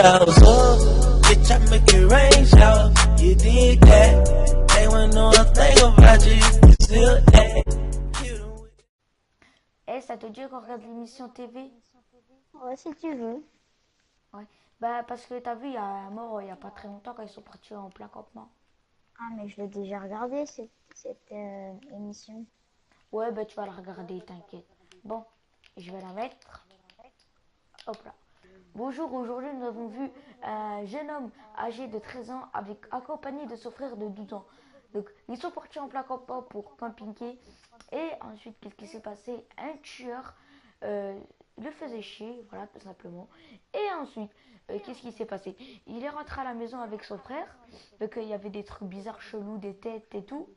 clouds. Oh, bitch, I make it rain showers. You did that. They wouldn't know a thing about you. You still that. Eh, ça te dit qu'on regarde l'émission TV? Ouais, si tu veux. Ouais. Bah, parce que t'as vu, il y a un mort il y a pas très longtemps quand ils sont partis en plein campement. Ah, mais je l'ai déjà regardé, cette émission. Ouais, bah, tu vas la regarder, t'inquiète. Bon, je vais la mettre. Hop là. Bonjour, aujourd'hui nous avons vu un jeune homme âgé de 13 ans accompagné de son frère de 12 ans. Donc ils sont partis en plein campement pour camping-quai. Et ensuite, qu'est-ce qui s'est passé? Un tueur le faisait chier, voilà, tout simplement. Et ensuite, qu'est-ce qui s'est passé? Il est rentré à la maison avec son frère. Donc il y avait des trucs bizarres, chelous, des têtes et tout.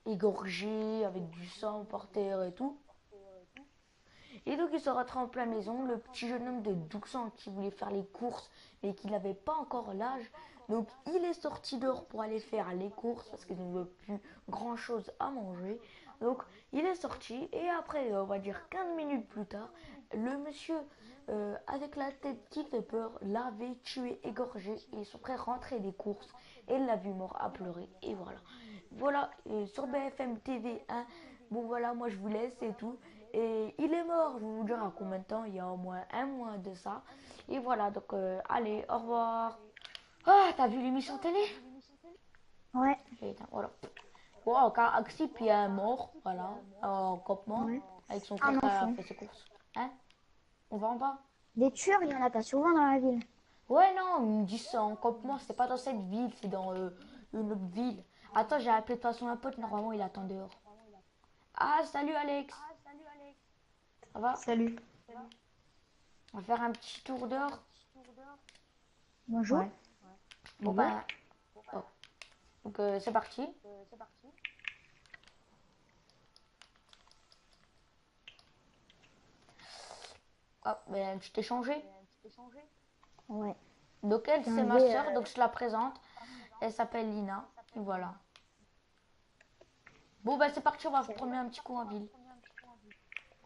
Égorgés, avec du sang par terre et tout. Et donc il se rentré en pleine maison, le petit jeune homme de 12 ans qui voulait faire les courses mais qui n'avait pas encore l'âge. Donc il est sorti dehors pour aller faire les courses parce qu'il ne veut plus grand chose à manger. Donc il est sorti et après on va dire 15 minutes plus tard, le monsieur avec la tête qui fait peur l'avait tué, égorgé et son frère rentrait des courses et l'a vu mort à pleurer et voilà. Voilà sur BFM TV 1. Bon voilà, moi je vous laisse et tout. Et il est mort, je vais vous dire à combien de temps, il y a au moins un mois de ça. Et voilà, donc allez, au revoir. Ah, t'as vu l'émission télé? Ouais. Putain, voilà. Bon, encore Axi, puis un mort, voilà, en campement, Ouais. avec son Un frère qui a enfant. fait ses courses. Hein? On va en bas? Des tueurs, il y en a pas souvent dans la ville. Ouais, non, ils me disent ça en campement, c'est pas dans cette ville, c'est dans une autre ville. Attends, j'ai appelé de toute façon un pote, normalement il attend dehors. Ah, salut Alex. Ça va? Salut. On va faire un petit tour dehors. Bonjour. Ouais. Bon ben, oh. Donc c'est parti. Hop, ben tu t'es changé. Ouais. Donc elle, c'est ma enlevé, soeur, donc je te la présente. Elle s'appelle Lina. Et voilà. Bon ben c'est parti, on va prendre un petit coup en ville.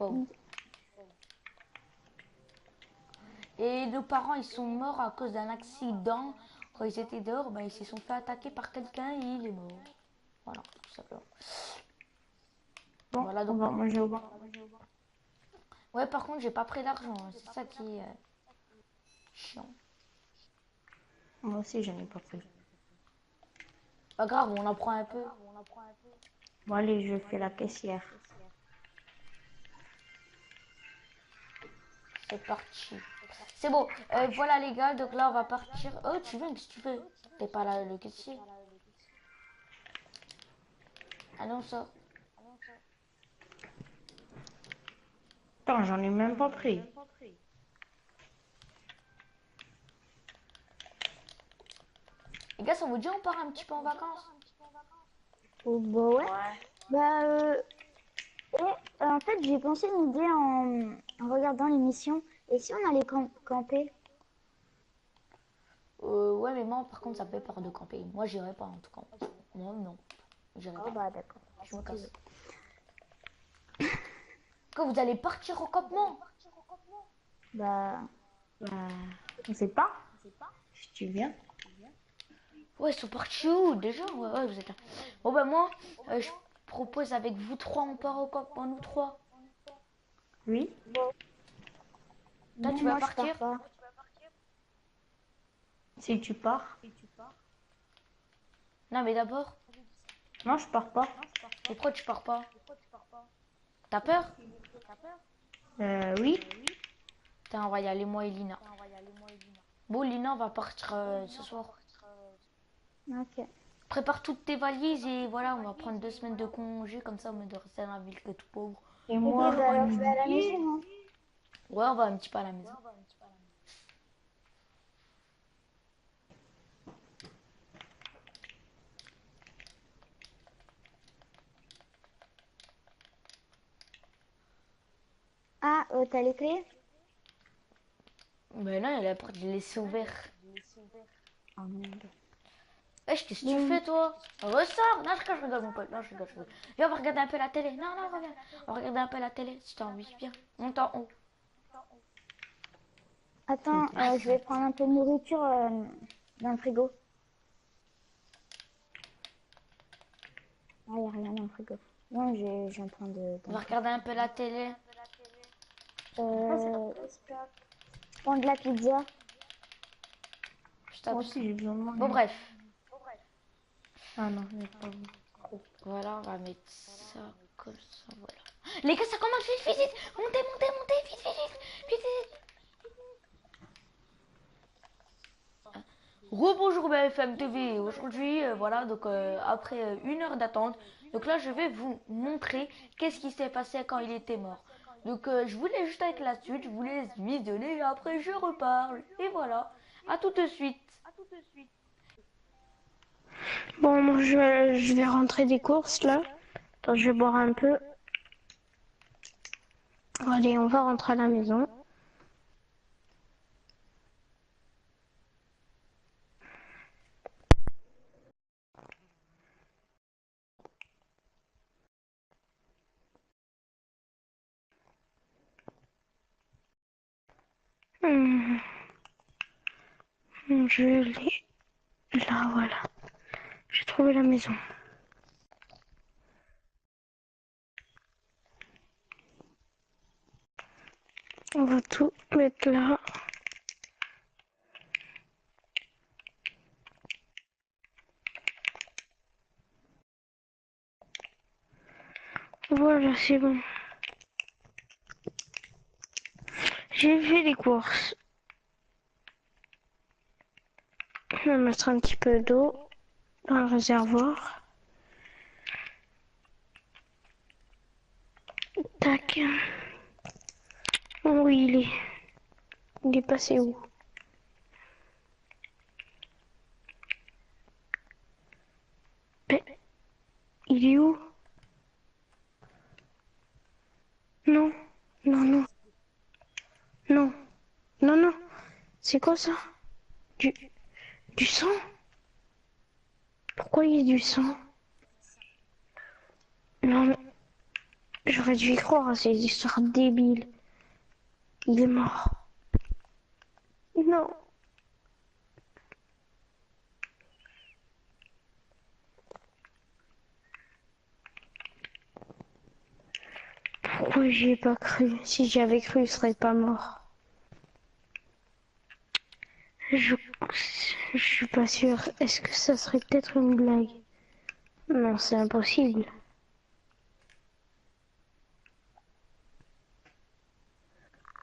Wow. Et nos parents, ils sont morts à cause d'un accident. Quand ils étaient dehors, ben, ils se sont fait attaquer par quelqu'un et il est mort. Voilà, tout simplement. Bon, Voilà, on donc. va manger au bar. Ouais, par contre, j'ai pas pris d'argent. C'est ça qui est chiant. Moi aussi, j'en ai pas pris. Pas grave, on en prend un peu. Bon, allez, je fais la caissière. C'est parti. C'est bon. Voilà les gars, donc là on va partir. Oh, tu viens, qu'est-ce que tu fais? T'es pas là le caissier. Ah non, ça. Attends, j'en ai même pas pris. Les gars, ça vous dit on part un petit peu en vacances? Oh, bah ouais. Bah, en fait, j'ai pensé une idée en regardant l'émission. Et si on allait camper? Ouais, mais moi par contre ça me fait peur de camper. Moi j'irai pas en tout cas. Moi non. J'irai Oh, pas. bah d'accord. Je me casse. Quand vous allez partir au campement? Bah, On sait pas. Si tu viens. Ouais, ils sont partis où déjà? Ouais, ouais, vous êtes là. Bon ben moi, je propose avec vous trois, on part au campement, nous trois. Oui. Toi, non, tu vas moi, je partir? pars pas. Si tu pars. Non, mais d'abord, Non, je pars pas. pourquoi tu pars pas? T'as peur? Oui. Putain, on va y aller, moi et Lina. Bon, Lina, on va partir ce soir. Ok. Prépare toutes tes valises et voilà, on va prendre 2 semaines de congé, comme ça, on va de rester dans la ville que tout pauvre. Et Ok, moi, bah alors je vais à la maison. Hein. Ouais, on va un petit peu à la maison. Ah, t'as les clés? Mais non, il y a la porte, je l'ai laissée ouverte. Oh merde. Wesh, qu'est-ce que tu fais, toi? Ressors! Non, je rigole, mon pote. Non, je rigole, je rigole. Viens, on va regarder un peu la télé. Non, non, reviens. On va regarder un peu la télé, si t'as envie. Viens, monte en haut. Attends, je vais prendre un peu de nourriture dans le frigo. Ah, il n'y a rien dans le frigo. Non, j'ai un point de... On va regarder un peu la télé. Prendre de la pizza. Je tape Moi ça. aussi, j'ai besoin de manger. Bon, bref. Ah non, il n'y a pas trop. Voilà, on va mettre ça comme ça, voilà. Les gars, ça commence vite, vite, vite. Montez, montez, montez, vite, vite, vite, vite, vite. Rebonjour BFM TV. Aujourd'hui, voilà, donc après 1 heure d'attente, donc là, je vais vous montrer qu'est-ce qui s'est passé quand il était mort. Donc, je voulais juste avec la suite, je vous laisse visionner et après, je reparle. Et voilà, à tout de suite. Bon, moi je vais rentrer des courses là. Attends, je vais boire un peu. Allez, on va rentrer à la maison. Hum, je l'ai. Là, voilà. J'ai trouvé la maison. On va tout mettre là. Voilà, c'est bon. J'ai fait les courses. Je vais mettre un petit peu d'eau dans le réservoir. Tac. Oui, il est passé où? Mais, il est où? Non, non, non, non, non, non. C'est quoi ça? Du, du sang? Pourquoi il y a du sang? Non, mais j'aurais dû y croire à ces histoires débiles. Il est mort. Non. Pourquoi j'y ai pas cru? Si j'y avais cru, il serait pas mort. Je, je suis pas sûre. Est-ce que ça serait peut-être une blague? Non, c'est impossible.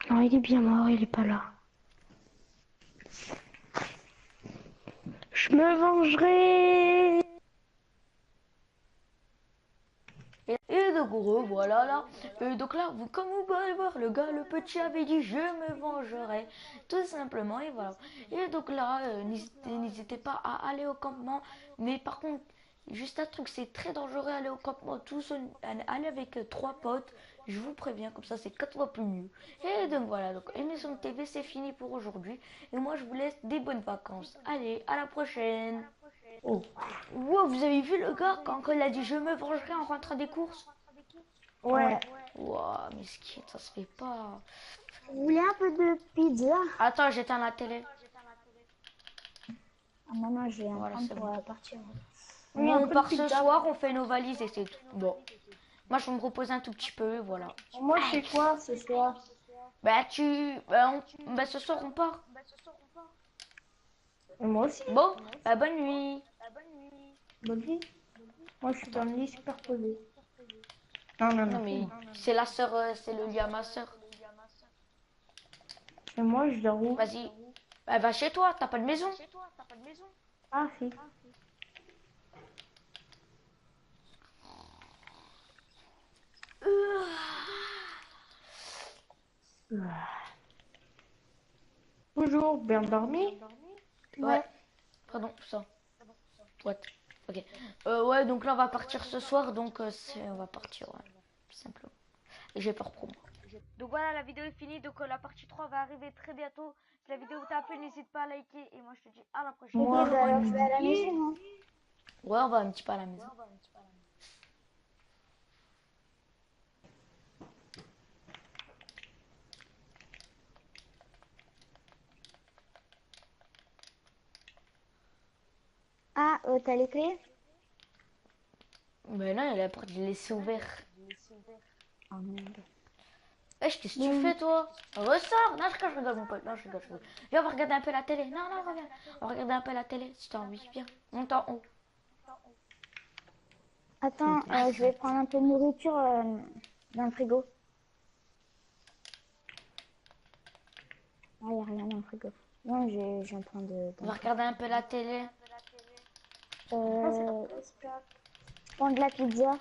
Non, il est bien mort, il est pas là. Je me vengerai. Et donc voilà là. Et donc là, vous, comme vous pouvez le voir, le gars, le petit avait dit je me vengerai. Tout simplement, et voilà. Et donc là, n'hésitez pas à aller au campement. Mais par contre, juste un truc, c'est très dangereux aller au campement tout seul. Aller avec 3 potes. Je vous préviens, comme ça c'est 4 fois plus mieux. Et donc voilà, donc émission de TV c'est fini pour aujourd'hui. Et moi je vous laisse des bonnes vacances. Allez, à la prochaine. Oh. Wow, vous avez vu le gars quand il a dit je me vengerai en rentrant des courses? Ouais. Wow, mais ce qui ça se fait pas. Vous voulez un peu de pizza? Attends, j'éteins la télé. Ah, maman, j'ai un Voilà, plan c'est pour bon. partir. Bon, on part ce soir, on fait nos valises et c'est tout. Bon. Moi, je vais me reposer un tout petit peu, voilà. Moi, je fais quoi ce soir? Bah, bah, ce soir, on part. Et moi aussi. Bon, bah, bonne nuit. Bonne nuit. Moi, je suis dans le lit superposé. Non, non, Non, non. mais c'est la sœur, c'est le lit à ma sœur. Et moi, je dors où? Vas-y. Bah, va chez toi, t'as pas de maison. Ah, si. Bonjour, bien dormi? Ouais. Pardon, ça. What? Ok. Ouais, donc là, on va partir ce soir, donc on va partir, ouais. Tout simplement. Et j'ai peur pour moi. Donc voilà, la vidéo est finie, donc la partie 3 va arriver très bientôt. Si la vidéo t'a plu, n'hésite pas à liker. Et moi, je te dis à la prochaine. Ok, Moi, bah alors je vais à la maison. Hein. Ouais, on va un petit peu à la maison. Ah, t'as les clés? Mais non, il a la porte laissée ouverte. Oh merde. Wesh, qu'est-ce que tu fais, toi? Ressors! Non, je rigole, mon pote. Non, je rigole, je rigole. Viens, on va regarder un peu la télé. Non, non, reviens. On va regarder un peu la télé, si t'as envie. Viens, monte en haut. Attends, je vais prendre un peu de nourriture dans le frigo. Ah, y a rien dans le frigo. Non, j'ai un plein de... On va regarder un peu la télé. Prendre de la pizza.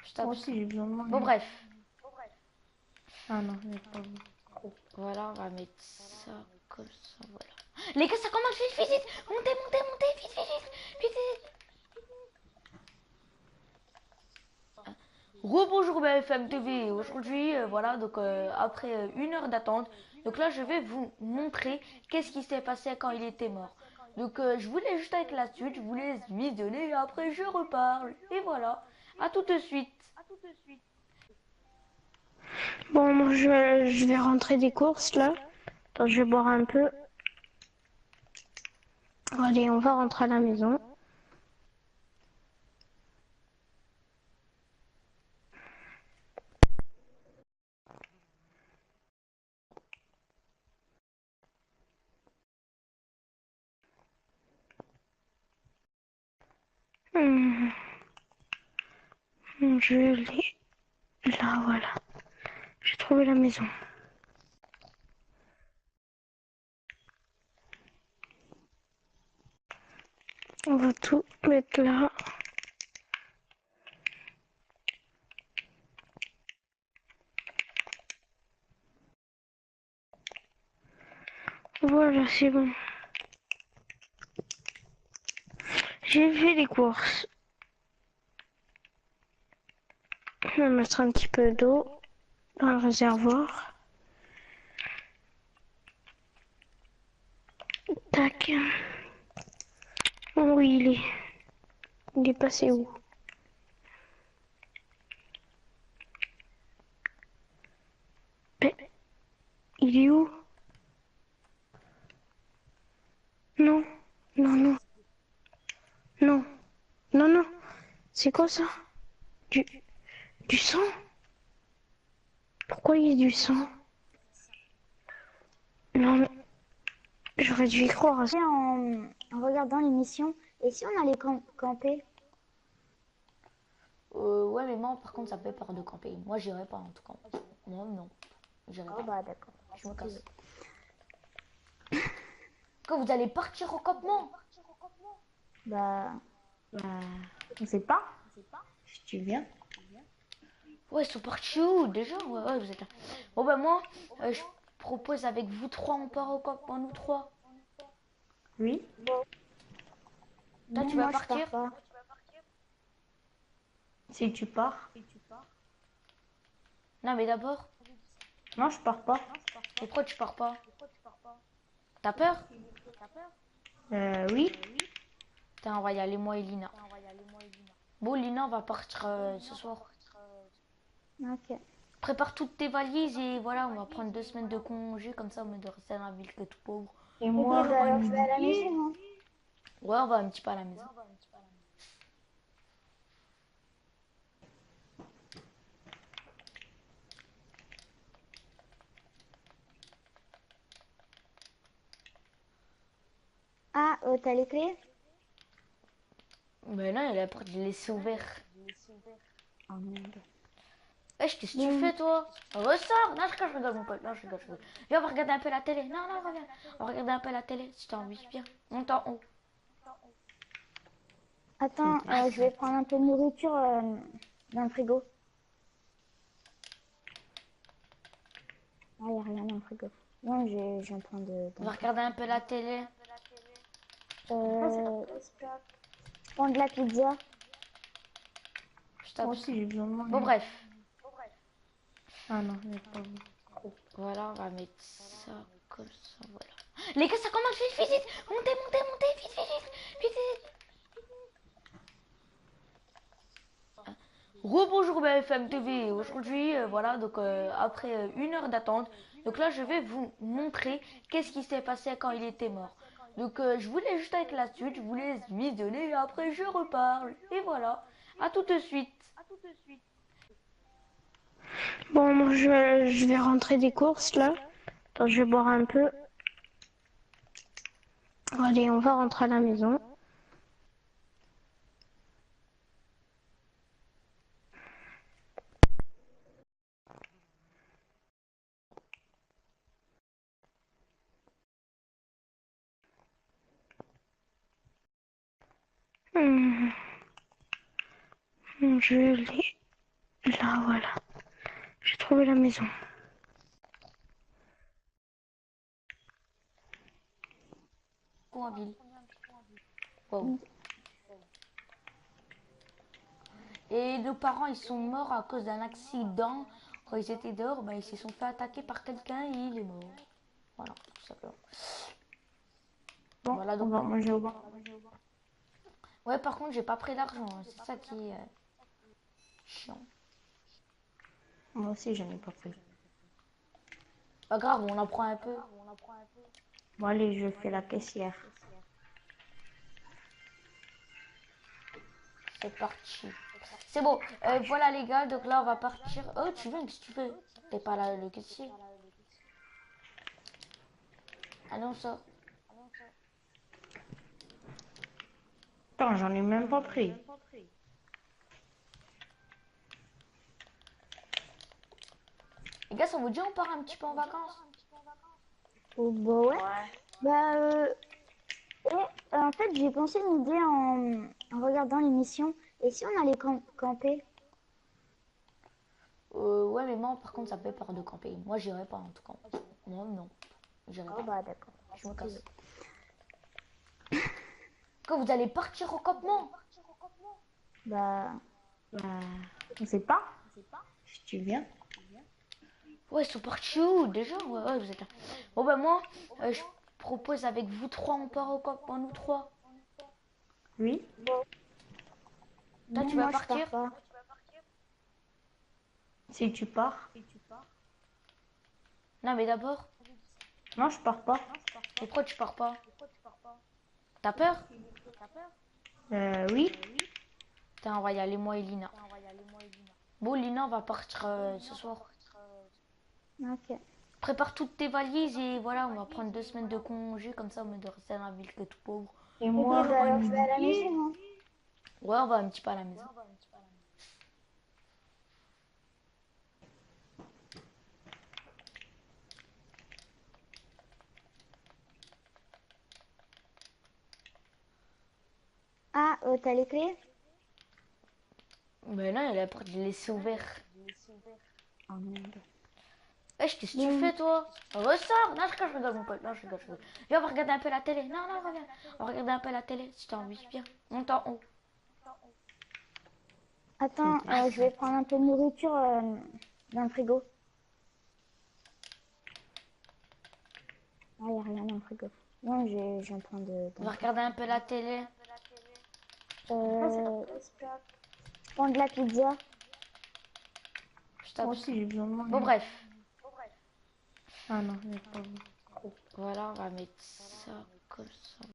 Je tape Moi ça. aussi, j'ai besoin de manger. Bon, bref. Ah non, il y a pas trop. Voilà, on va mettre ça comme ça, voilà. Les gars, ça commence, vite, vite, vite. Montez, montez, montez, vite, vite, vite, vite, vite. Rebonjour BFM TV. Aujourd'hui, voilà, donc après 1 heure d'attente, donc là, je vais vous montrer qu'est-ce qui s'est passé quand il était mort. Donc, je voulais juste être la suite, je voulais visionner, et après je reparle. Et voilà, à tout de suite. Bon, moi, je vais rentrer des courses, là. Attends, je vais boire un peu. Allez, on va rentrer à la maison. Hmm. Je l'ai. Là, voilà. J'ai trouvé la maison. On va tout mettre là. Voilà, c'est bon. J'ai fait les courses. Je vais mettre un petit peu d'eau dans le réservoir. Tac. Oh oui, il est passé où? Mais, il est où? Non, non, non, non, non, non. C'est quoi ça? Du, du sang? Pourquoi il y a du sang? Non, mais j'aurais dû y croire à ça. En regardant l'émission, et si on allait camper? Ouais, mais moi, par contre, ça me fait peur de camper. Moi, j'irai pas, en tout cas. Non, non, j'irai Oh pas. bah d'accord. Je me casse. Quand vous allez partir au campement? Bah, On sait pas. Si tu viens. Ouais, ils sont partis où déjà? Ouais, ouais, vous êtes là. Bon, bah, moi, je propose avec vous trois, on part au campement, nous trois. Oui. Toi, tu vas moi je partir? pars pas. Si tu pars. Non, mais d'abord, Non, je pars pas. et pourquoi tu pars pas? T'as peur? Oui. Putain, on va y aller, moi et Lina. Bon, Lina, on va partir ce soir. Ok. Prépare toutes tes valises et voilà, on va prendre 2 semaines de congé, comme ça, on de rester dans la ville que tout pauvre. Et Ok, moi, bah alors je vais à la maison. Hein. Ouais, on va un petit peu à la maison. Ah, t'as les clés? Mais non, il a la porte laissée ouverte. Oh merde. Wesh, qu'est-ce que tu fais, toi? Ressors! Non, je rigole, mon pote. Non, je rigole, je rigole. Viens, on va regarder un peu la télé. Non, non, reviens. On va regarder un peu la télé, si t'as envie. Viens, monte en haut. Attends, je vais prendre un peu de nourriture dans le frigo. Ah, y a rien dans le frigo. Non, j'ai un plein de... On va regarder un peu la télé. Prendre de la pizza. Je tape Moi ça. aussi, j'ai besoin de manger. Bon, bref. Ah non, il y a pas trop. Voilà, on va mettre ça comme ça, voilà. Les gars, ça commence, vite, vite, vite. Montez, montez, montez, vite, vite, vite, vite, vite. Rebonjour BFM TV. Aujourd'hui, voilà, donc après 1 heure d'attente, donc là, je vais vous montrer qu'est-ce qui s'est passé quand il était mort. Donc je vous laisse juste avec la suite, je vous laisse visionner et après je reparle. Et voilà, à tout de suite. Bon, moi, je vais rentrer des courses, là. Attends, je vais boire un peu. Allez, on va rentrer à la maison. Hmm, je l'ai. Là, voilà. J'ai trouvé la maison. En ville. Wow. Et nos parents, ils sont morts à cause d'un accident. Quand ils étaient dehors, ils se sont fait attaquer par quelqu'un et il est mort. Voilà, tout simplement. Bon, Voilà, on donc. va manger au bar. Ouais, par contre, j'ai pas pris l'argent. C'est ça qui est chiant. Moi aussi, j'en ai pas pris. Pas grave, on en prend un peu. Bon, allez, je fais la caissière. C'est parti. C'est bon. Voilà les gars, donc là on va partir. Oh, tu viens, qu'est-ce que tu fais? T'es pas là le caissier. Allez, on sort. Attends, j'en ai même pas pris. Les gars, ça vous dit on part un petit peu en vacances? Oh, bah ouais. Bah, en fait, j'ai pensé une idée en regardant l'émission. Et si on allait camper? Ouais, mais moi par contre ça me fait peur de camper. Moi j'irai pas en tout cas. Moi non. J'irai Oh, pas. bah d'accord. Je me casse. Quand vous allez partir au campement? Bah, On sait pas. Si tu viens. Ouais, ils sont partis où déjà? Ouais, vous êtes là. Bon, bah, moi, je propose avec vous trois, on part au campement, nous trois. Oui. Toi, non, tu vas moi, je partir? pars pas. Si tu pars. Non, mais d'abord, Non, je pars pas. pourquoi tu pars pas? T'as peur? Oui. Putain, on va y aller, moi et Lina. Bon, Lina, on va partir ce soir. Ok. Prépare toutes tes valises et voilà, on va prendre 2 semaines de congé, comme ça, on de rester dans la ville que tout pauvre. Et Ok, moi, bah alors je vais à la maison, hein. Ouais, on va un petit peu à la maison. Ah, t'as les clés? Mais non, il a la porte laissée ouverte. Oh merde. Wesh, qu'est-ce que tu fais, toi? Ressors! Non, je rigole, mon pote. Non, je rigole, je rigole. Viens, on va regarder un peu la télé. Non, non, reviens. On va regarder un peu la télé, si t'as envie. Viens, monte en haut. Attends, je vais prendre un peu de nourriture dans le frigo. Ah, y a rien dans le frigo. Non, j'ai un plein de... On va regarder un peu la télé. Prendre de la pizza. Je tape moi ça. aussi, j'ai besoin de manger. Bon, bref. Ah non, il n'y a pas. Voilà, on va mettre ça comme ça.